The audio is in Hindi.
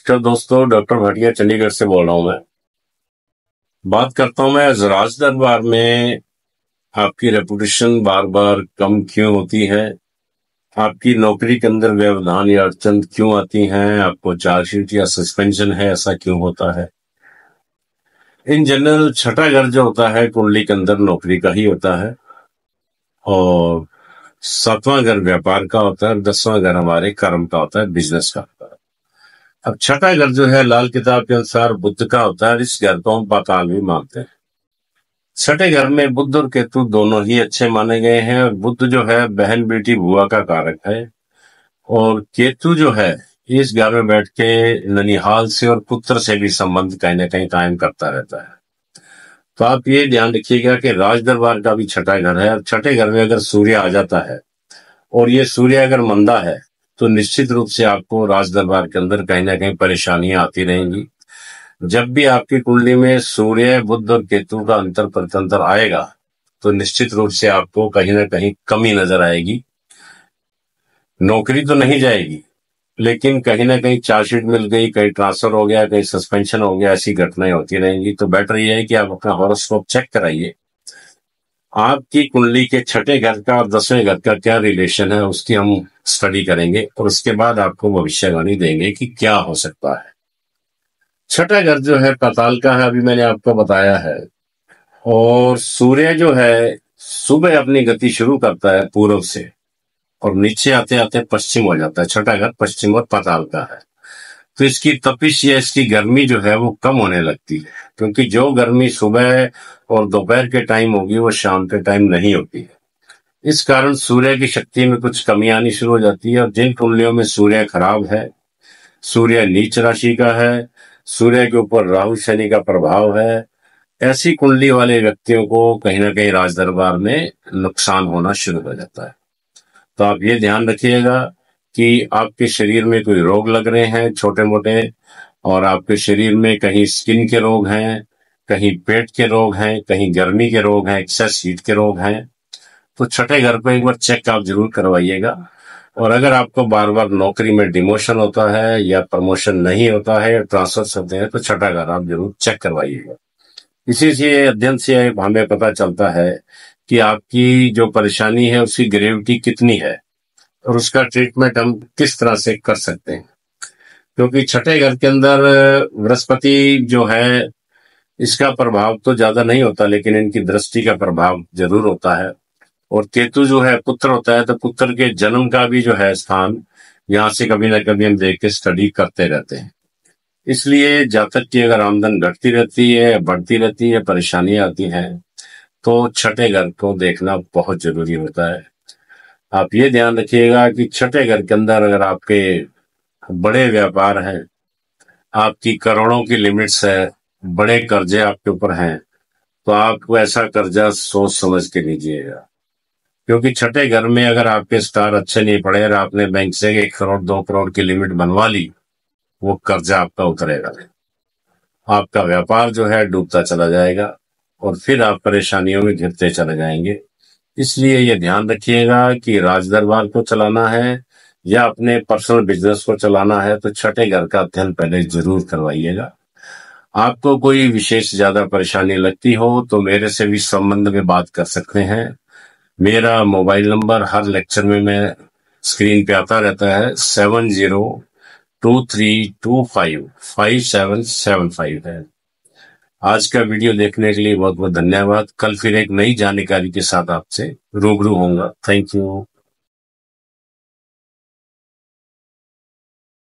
तो दोस्तों, डॉक्टर भाटिया चंडीगढ़ से बोल रहा हूँ। मैं बात करता हूँ मैं राज दरबार में आपकी रेपुटेशन बार बार कम क्यों होती है, आपकी नौकरी के अंदर व्यवधान या अड़चन क्यों आती हैं, आपको चार्जशीट या सस्पेंशन है, ऐसा क्यों होता है। इन जनरल छठा घर जो होता है कुंडली के अंदर नौकरी का ही होता है, और सातवां घर व्यापार का होता है, 10वां घर हमारे कर्म का होता है, बिजनेस का होता है। अब छठा घर जो है लाल किताब के अनुसार बुद्ध का होता है, इस घर को हम पाताल भी मानते हैं। छठे घर में बुध और केतु दोनों ही अच्छे माने गए हैं, और बुध जो है बहन बेटी बुआ का कारक है, और केतु जो है इस घर में बैठ के ननिहाल से और पुत्र से भी संबंध कहीं ना कहीं कायम करता रहता है। तो आप ये ध्यान रखिएगा कि राज दरबार का भी छठा घर है, और छठे घर में अगर सूर्य आ जाता है और ये सूर्य अगर मंदा है तो निश्चित रूप से आपको राज दरबार के अंदर कहीं ना कहीं परेशानियां आती रहेंगी। जब भी आपकी कुंडली में सूर्य बुध और केतु का अंतर प्रतंतर आएगा तो निश्चित रूप से आपको कहीं ना कहीं कमी नजर आएगी। नौकरी तो नहीं जाएगी, लेकिन कहीं ना कहीं चार्जशीट मिल गई, कहीं ट्रांसफर हो गया, कहीं सस्पेंशन हो गया, ऐसी घटनाएं होती रहेंगी। तो बेटर यह है कि आप अपना हॉरोस्कोप चेक कराइए, आपकी कुंडली के छठे घर का और 10वें घर का क्या रिलेशन है उसकी हम स्टडी करेंगे, और उसके बाद आपको भविष्यवाणी देंगे कि क्या हो सकता है। छठा घर जो है पाताल का है, अभी मैंने आपको बताया है, और सूर्य जो है सुबह अपनी गति शुरू करता है पूर्व से और नीचे आते आते पश्चिम हो जाता है। छठा घर पश्चिम और पाताल का है, तो इसकी तपिश या इसकी गर्मी जो है वो कम होने लगती है, क्योंकि जो गर्मी सुबह और दोपहर के टाइम होगी वो शाम के टाइम नहीं होती है। इस कारण सूर्य की शक्ति में कुछ कमी आनी शुरू हो जाती है, और जिन कुंडलियों में सूर्य खराब है, सूर्य नीच राशि का है, सूर्य के ऊपर राहु शनि का प्रभाव है, ऐसी कुंडली वाले व्यक्तियों को कहीं ना कहीं राज दरबार में नुकसान होना शुरू हो जाता है। तो आप ये ध्यान रखिएगा कि आपके शरीर में कोई रोग लग रहे हैं छोटे मोटे, और आपके शरीर में कहीं स्किन के रोग हैं, कहीं पेट के रोग हैं, कहीं गर्मी के रोग हैं, एक्सेस हीट के रोग हैं, तो छठे घर को एक बार चेक आप जरूर करवाइएगा। और अगर आपको बार बार नौकरी में डिमोशन होता है या प्रमोशन नहीं होता है या ट्रांसफर होते हैं तो छठा घर आप जरूर चेक करवाइएगा। इसी से अध्ययन से हमें पता चलता है कि आपकी जो परेशानी है उसकी ग्रेविटी कितनी है और उसका ट्रीटमेंट हम किस तरह से कर सकते हैं। क्योंकि छठे घर के अंदर बृहस्पति जो है इसका प्रभाव तो ज्यादा नहीं होता, लेकिन इनकी दृष्टि का प्रभाव जरूर होता है। और केतु जो है पुत्र होता है, तो पुत्र के जन्म का भी जो है स्थान यहाँ से कभी ना कभी हम देख के स्टडी करते रहते हैं। इसलिए जातक की अगर आमदन घटती रहती है, बढ़ती रहती है, परेशानियां आती हैं, तो छठे घर को देखना बहुत जरूरी होता है। आप ये ध्यान रखिएगा कि छठे घर के अंदर अगर आपके बड़े व्यापार हैं, आपकी करोड़ों की लिमिट्स है, बड़े कर्जे आपके ऊपर हैं, तो आपको ऐसा कर्जा सोच समझ के लीजिएगा। क्योंकि छठे घर में अगर आपके स्टार अच्छे नहीं पड़े और आपने बैंक से 1 करोड़ 2 करोड़ की लिमिट बनवा ली, वो कर्जा आपका उतरेगा, आपका व्यापार जो है डूबता चला जाएगा, और फिर आप परेशानियों में घिरते चले जाएंगे। इसलिए ये ध्यान रखिएगा कि राज दरबार को चलाना है या अपने पर्सनल बिजनेस को चलाना है तो छठे घर का अध्ययन पहले जरूर करवाइएगा। आपको कोई विशेष ज्यादा परेशानी लगती हो तो मेरे से भी संबंध में बात कर सकते हैं। मेरा मोबाइल नंबर हर लेक्चर में मैं स्क्रीन पे आता रहता है, 7023255775 है। आज का वीडियो देखने के लिए बहुत बहुत धन्यवाद। कल फिर एक नई जानकारी के साथ आपसे रूबरू होऊंगा। Thank you.